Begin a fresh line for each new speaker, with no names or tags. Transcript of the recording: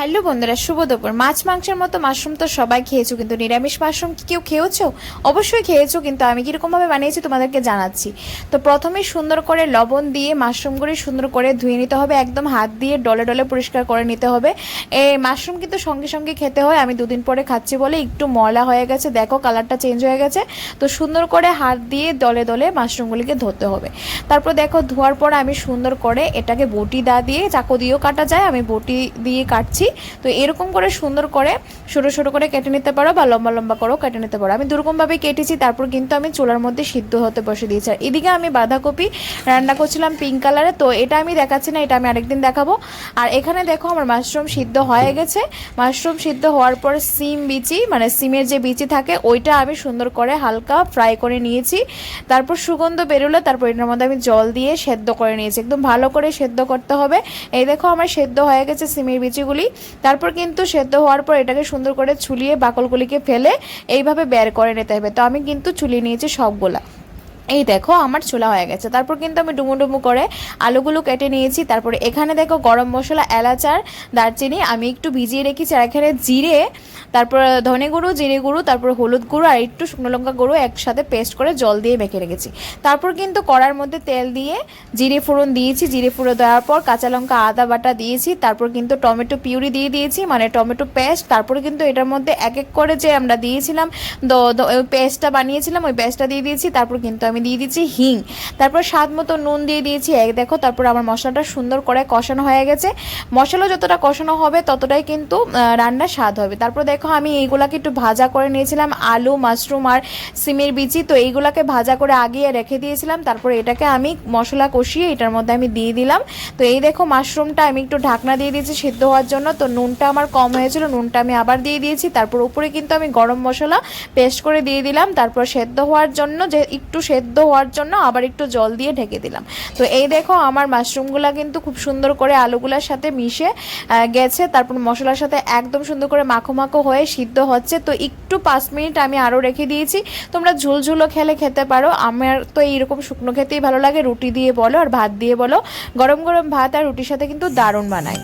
Hello বন্ধুরা, শুভ দুপুর। মাছ মাংসের মতো মাশরুম তো সবাই খেয়েছো, কিন্তু নিরামিষ মাশরুম কি কেউ খেয়েছো? অবশ্যই খেয়েছো, কিন্তু আমি কীরকমভাবে বানিয়েছি তোমাদেরকে জানাচ্ছি। তো প্রথমেই সুন্দর করে লবণ দিয়ে মাশরুমগুলি সুন্দর করে ধুয়ে নিতে হবে, একদম হাত দিয়ে ডলে ডলে পরিষ্কার করে নিতে হবে। এই মাশরুম কিন্তু সঙ্গে সঙ্গে খেতে হয়, আমি দুদিন পরে খাচ্ছি বলে একটু ময়লা হয়ে গেছে, দেখো কালারটা চেঞ্জ হয়ে গেছে। তো সুন্দর করে হাত দিয়ে দলে দলে মাশরুমগুলিকে ধরতে হবে। তারপর দেখো ধোয়ার পর আমি সুন্দর করে এটাকে বটি দা দিয়ে, চাকু দিয়েও কাটা যায়, আমি বটি দিয়ে কাটছি। তো এরকম করে সুন্দর করে ছোটো ছোটো করে কেটে নিতে পারো বা লম্বা লম্বা করেও কেটে নিতে পারো। আমি দুরকমভাবে কেটেছি, তারপর কিন্তু আমি চুলার মধ্যে সিদ্ধ হতে বসে দিয়েছি। আর এদিকে আমি বাঁধাকপি রান্না করছিলাম পিঙ্ক কালারে, তো এটা আমি দেখাচ্ছি না, এটা আমি আরেকদিন দেখাবো। আর এখানে দেখো আমার মাশরুম সিদ্ধ হয়ে গেছে। মাশরুম সিদ্ধ হওয়ার পর সিম বিচি, মানে সিমের যে বিচি থাকে ওইটা আমি সুন্দর করে হালকা ফ্রাই করে নিয়েছি। তারপর সুগন্ধ বেরোলে তারপর এটার মধ্যে আমি জল দিয়ে সেদ্ধ করে নিয়েছি, একদম ভালো করে সেদ্ধ করতে হবে। এই দেখো আমার সেদ্ধ হয়ে গেছে সিমের বিচিগুলি। তারপর কিন্তু সেদ্ধ হওয়ার পর এটাকে সুন্দর করে ছুলিয়ে বাকলগুলিকে ফেলে এইভাবে বের করে নিতে হবে। তো আমি কিন্তু ছুলিয়ে নিয়েছি সবগুলা। এই দেখো আমার ছোলা হয়ে গেছে। তারপর কিন্তু আমি ডুমো ডুমো করে আলুগুলো কেটে নিয়েছি। তারপরে এখানে দেখো গরম মশলা, এলাচ আর দারচিনি আমি একটু ভিজিয়ে রেখেছি। আর এখানে জিরে, তারপর ধনে গুঁড়ো, জিরে গুঁড়ো, তারপর হলুদ গুঁড়ো আর একটু শুকনো লঙ্কা গুঁড়ো একসাথে পেস্ট করে জল দিয়ে মেখে রেখেছি। তারপর কিন্তু কড়ার মধ্যে তেল দিয়ে জিরে ফোড়ন দিয়েছি। জিরে ফোড়ন দেওয়ার পর কাঁচা লঙ্কা আদা বাটা দিয়েছি। তারপর কিন্তু টমেটো পিউরি দিয়ে দিয়েছি, মানে টমেটো পেস্ট। তারপরে কিন্তু এটার মধ্যে এক এক করে যে আমরা দিয়েছিলাম পেস্টটা বানিয়েছিলাম ওই পেস্টটা দিয়ে দিয়েছি। তারপর কিন্তু আমি দিয়ে দিচ্ছি হিং, তারপর স্বাদ মতো নুন দিয়ে দিয়েছি। দেখো তারপর আমার মশলাটা সুন্দর করে কষানো হয়ে গেছে। মশলা যতটা কষানো হবে ততটাই কিন্তু রান্নার স্বাদ হবে। তারপর দেখো আমি এইগুলাকে একটু ভাজা করে নিয়েছিলাম, আলু, মাশরুম আর সিমের বিচি, তো এইগুলাকে ভাজা করে আগিয়ে রেখে দিয়েছিলাম। তারপর এটাকে আমি মশলা কষিয়ে এটার মধ্যে আমি দিয়ে দিলাম। তো এই দেখো মাশরুমটা আমি একটু ঢাকনা দিয়ে দিয়েছি সিদ্ধ হওয়ার জন্য। তো নুনটা আমার কম হয়েছিল, নুনটা আমি আবার দিয়ে দিয়েছি। তারপর উপরে কিন্তু আমি গরম মশলা পেস্ট করে দিয়ে দিলাম। তারপর সেদ্ধ হওয়ার জন্য, যে একটু সেদ্ধ হওয়ার জন্য আবার একটু জল দিয়ে ঢেকে দিলাম। তো এই দেখো আমার মাশরুমগুলা কিন্তু খুব সুন্দর করে আলুগুলার সাথে মিশে গেছে। তারপর মশলার সাথে একদম সুন্দর করে মাখো মাখো হয়ে সিদ্ধ হচ্ছে। তো একটু 5 মিনিট আমি আরও রেখে দিয়েছি। তোমরা ঝুলঝুলো খেতে পারো, আমার তো এইরকম শুকনো খেতেই ভালো লাগে, রুটি দিয়ে বলো আর ভাত দিয়ে বলো। গরম গরম ভাত আর রুটির সাথে কিন্তু দারুণ বানায়।